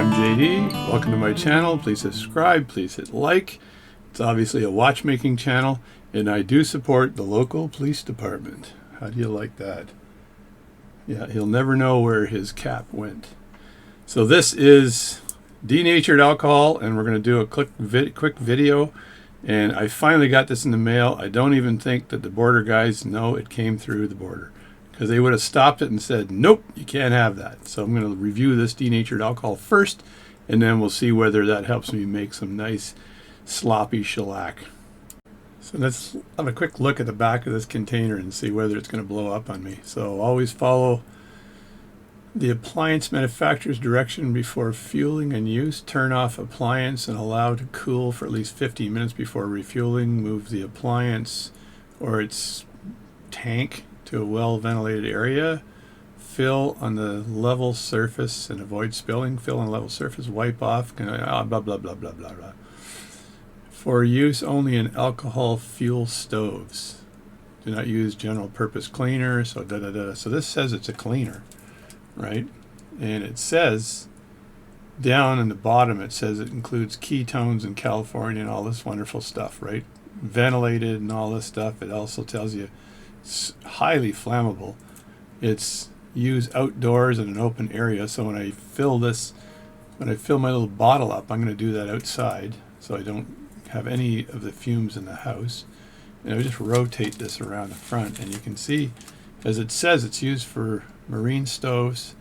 I'm JD. Welcome to my channel. Please subscribe. Please hit like. It's obviously a watchmaking channel, and I do support the local police department. How do you like that? Yeah, he'll never know where his cap went. So this is denatured alcohol, and we're going to do a quick video. And I finally got this in the mail. I don't even think that the border guys know it came through the border, because they would have stopped it and said, nope, you can't have that. So I'm going to review this denatured alcohol first, and then we'll see whether that helps me make some nice sloppy shellac. So let's have a quick look at the back of this container and see whether it's going to blow up on me. So always follow the appliance manufacturer's direction before fueling and use. Turn off appliance and allow to cool for at least 15 minutes before refueling. Move the appliance or its tank to a well-ventilated area. Fill on the level surface and avoid spilling. Fill on level surface. Wipe off. Blah, blah, blah, blah, blah, blah. For use only in alcohol fuel stoves. Do not use general purpose cleaner. So So this says it's a cleaner, right? And it says down in the bottom, it says it includes ketones in California and all this wonderful stuff, right? Ventilated and all this stuff. It also tells you it's highly flammable. It's used outdoors in an open area. So when I fill my little bottle up, I'm going to do that outside so I don't have any of the fumes in the house. And I just rotate this around the front, and you can see, as it says, it's used for marine stoves,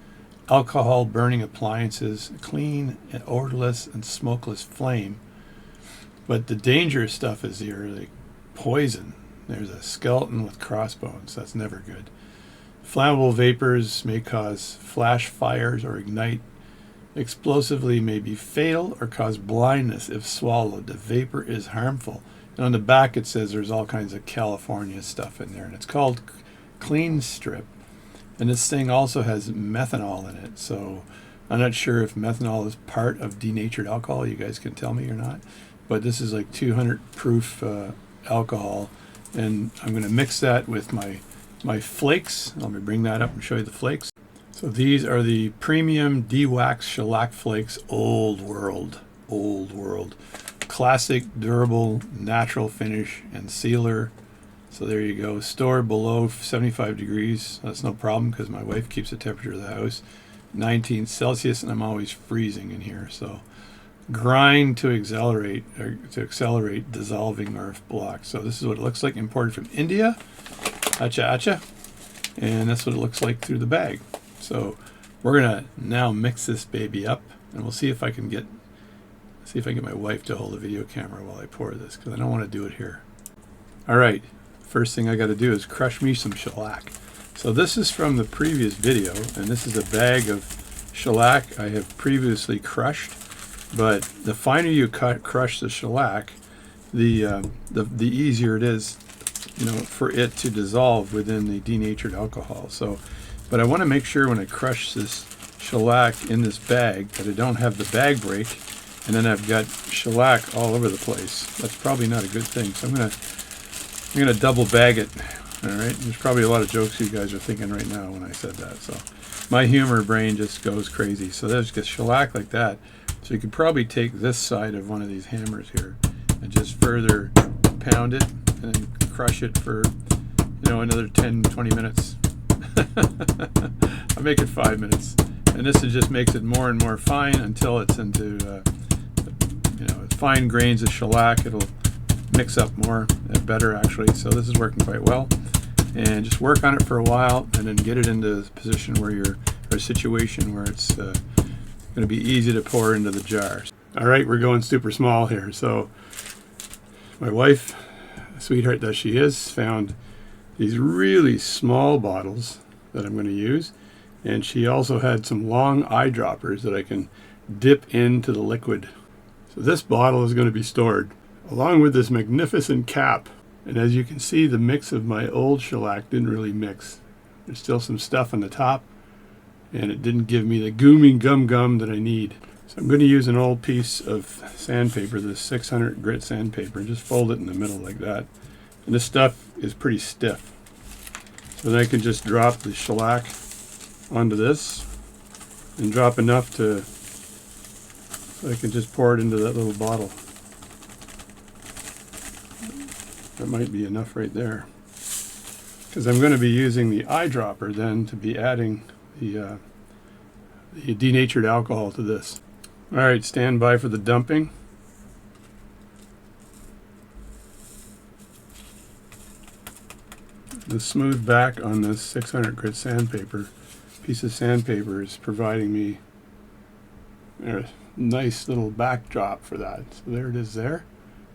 alcohol burning appliances, clean and odorless and smokeless flame. But the dangerous stuff is here, like poison. There's a skeleton with crossbones. That's never good. Flammable vapors may cause flash fires or ignite. Explosively may be fatal or cause blindness if swallowed. The vapor is harmful. And on the back it says there's all kinds of California stuff in there. And it's called Clean Strip. And this thing also has methanol in it. So I'm not sure if methanol is part of denatured alcohol. You guys can tell me or not. But this is like 200 proof alcohol. And I'm going to mix that with my flakes. Let me bring that up and show you the flakes. So these are the premium de-wax shellac flakes, old world. Classic, durable, natural finish and sealer. So there you go. Stored below 75 degrees. That's no problem because my wife keeps the temperature of the house 19 Celsius, and I'm always freezing in here. So grind to accelerate dissolving earth blocks. So this is what it looks like, imported from India. Acha. And that's what it looks like through the bag. So we're gonna now mix this baby up, and we'll see if I can get my wife to hold the video camera while I pour this, because I don't want to do it here. All right, first thing I got to do is crush me some shellac. So this is from the previous video, and this is a bag of shellac I have previously crushed. But the finer you crush the shellac, the easier it is, for it to dissolve within the denatured alcohol. So, but I want to make sure when I crush this shellac in this bag that I don't have the bag break, and then I've got shellac all over the place. That's probably not a good thing. So I'm gonna double bag it. All right. There's probably a lot of jokes you guys are thinking right now when I said that. So my humor brain just goes crazy. So there's just shellac like that. So you could probably take this side of one of these hammers here and just further pound it and then crush it for another 10-20 minutes. I'll make it 5 minutes, and this just makes it more and more fine until it's into fine grains of shellac. It'll mix up more and better actually. So this is working quite well, and just work on it for a while and then get it into a position where a situation where it's going to be easy to pour into the jars. All right, we're going super small here. So my wife, sweetheart that she is, found these really small bottles that I'm going to use, and she also had some long eyedroppers that I can dip into the liquid. So this bottle is going to be stored along with this magnificent cap, and as you can see, the mix of my old shellac didn't really mix. There's still some stuff on the top, and it didn't give me the gooming gum that I need. So I'm going to use an old piece of sandpaper, this 600 grit sandpaper, and just fold it in the middle like that. And this stuff is pretty stiff. So then I can just drop the shellac onto this and drop enough to So I can just pour it into that little bottle. That might be enough right there. Because I'm going to be using the eyedropper then to be adding the denatured alcohol to this. Alright, stand by for the dumping. The smooth back on this 600 grit sandpaper, piece of sandpaper, is providing me a nice little backdrop for that. So there it is there.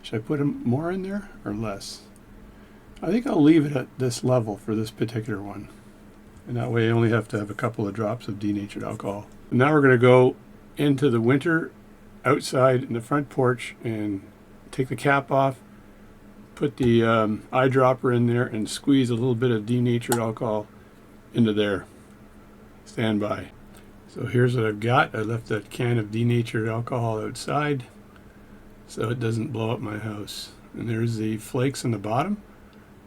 Should I put more in there or less? I think I'll leave it at this level for this particular one. And that way I only have to have a couple of drops of denatured alcohol. And now we're going to go into the winter outside in the front porch and take the cap off, put the eyedropper in there, and squeeze a little bit of denatured alcohol into there. Stand by. So here's what I've got. I left that can of denatured alcohol outside so it doesn't blow up my house. And there's the flakes on the bottom,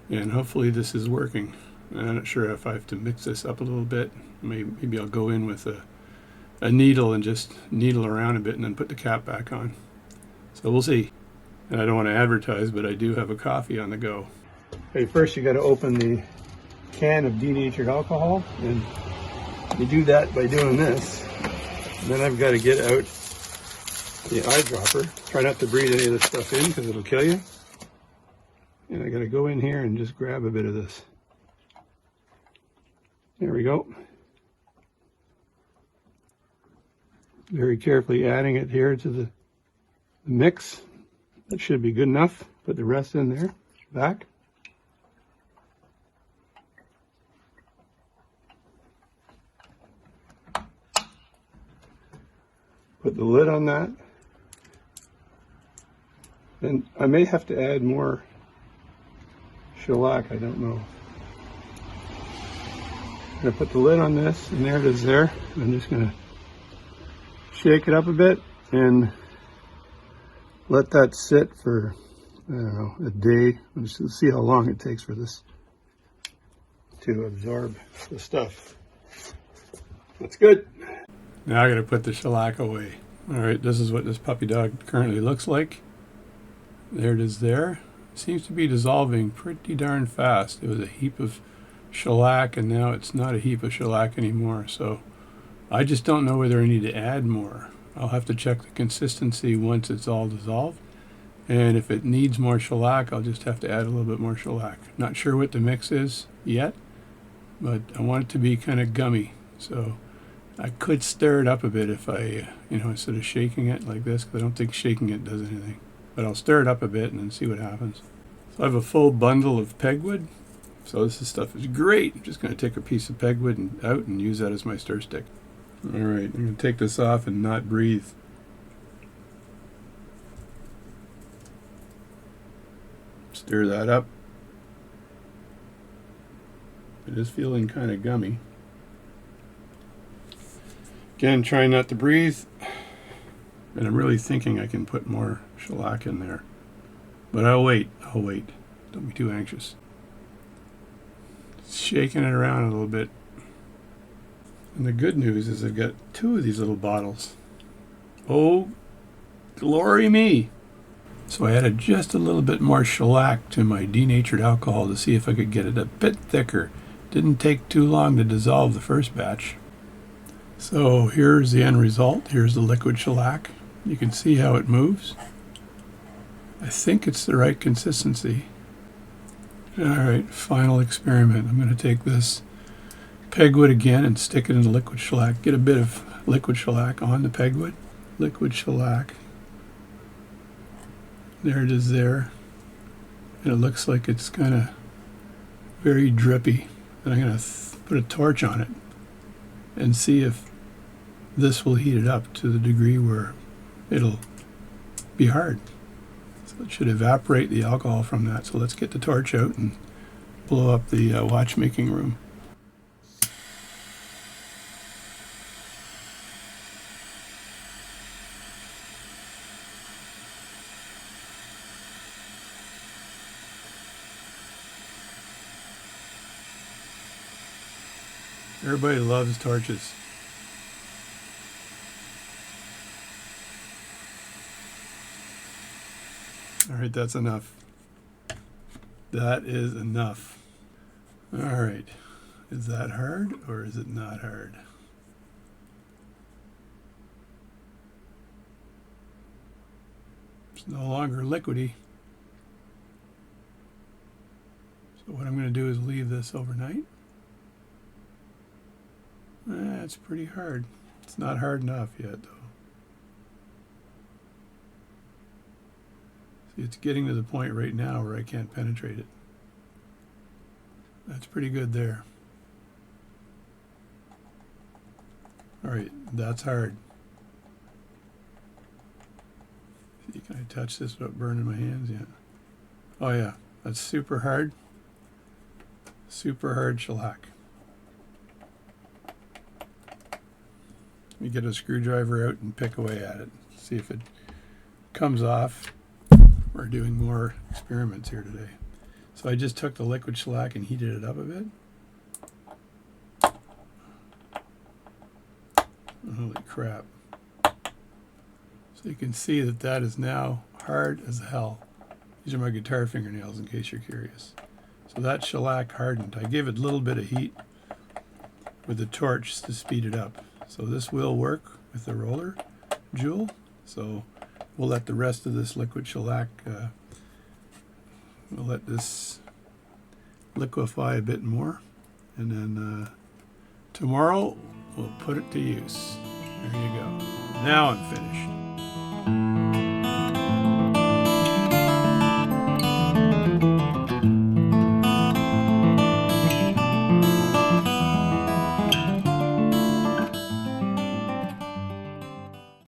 and hopefully this is working. I'm not sure if I have to mix this up a little bit. Maybe I'll go in with a needle and just needle around a bit and then put the cap back on. So we'll see. And I don't want to advertise, but I do have a coffee on the go. Okay, first you got to open the can of denatured alcohol, and you do that by doing this. And then I've got to get out the eyedropper. Try not to breathe any of this stuff in because it'll kill you. And I got to go in here and just grab a bit of this. There we go. Very carefully adding it here to the mix. That should be good enough. Put the rest in there, back. Put the lid on that. And I may have to add more shellac, I don't know. I'm going to put the lid on this, and there it is there. I'm just going to shake it up a bit and let that sit for, I don't know, a day. Let's see how long it takes for this to absorb the stuff. That's good. Now I got to put the shellac away. All right, this is what this puppy dog currently looks like. There it is there. It seems to be dissolving pretty darn fast. It was a heap of shellac, and now it's not a heap of shellac anymore. So I just don't know whether I need to add more. I'll have to check the consistency once it's all dissolved. And if it needs more shellac, I'll just have to add a little bit more shellac. Not sure what the mix is yet, but I want it to be kind of gummy. So I could stir it up a bit if I, instead of shaking it like this, because I don't think shaking it does anything. But I'll stir it up a bit and then see what happens. So I have a full bundle of pegwood. So this stuff is great. I'm just going to take a piece of pegwood out and use that as my stir stick. All right, I'm going to take this off and not breathe. Stir that up. It is feeling kind of gummy. Again, trying not to breathe. And I'm really thinking I can put more shellac in there. But I'll wait. Don't be too anxious. Shaking it around a little bit. And the good news is I've got 2 of these little bottles. Oh, glory me! So I added just a little bit more shellac to my denatured alcohol to see if I could get it a bit thicker. Didn't take too long to dissolve the first batch. So here's the end result. Here's the liquid shellac. You can see how it moves. I think it's the right consistency. Alright, final experiment. I'm going to take this pegwood again and stick it in the liquid shellac. Get a bit of liquid shellac on the pegwood. Liquid shellac. There it is there. And it looks like it's kind of very drippy. And I'm going to put a torch on it and see if this will heat it up to the degree where it'll be hard. So it should evaporate the alcohol from that. So let's get the torch out and blow up the watchmaking room. Everybody loves torches. right, that's enough. That is enough. All right. Is that hard or is it not hard? It's no longer liquidy. So what I'm going to do is leave this overnight. It's pretty hard. It's not hard enough yet, though. See, it's getting to the point right now where I can't penetrate it. That's pretty good there. All right, that's hard. See, can I touch this without burning my hands? Yeah. Oh yeah, that's super hard. Super hard shellac. Let me get a screwdriver out and pick away at it. See if it comes off. We're doing more experiments here today. So I just took the liquid shellac and heated it up a bit. Holy crap. So you can see that that is now hard as hell. These are my guitar fingernails in case you're curious. So that shellac hardened. I gave it a little bit of heat with the torch to speed it up. So this will work with the roller jewel. So we'll let the rest of this liquid shellac, we'll let this liquefy a bit more. And then tomorrow we'll put it to use. There you go. Now I'm finished.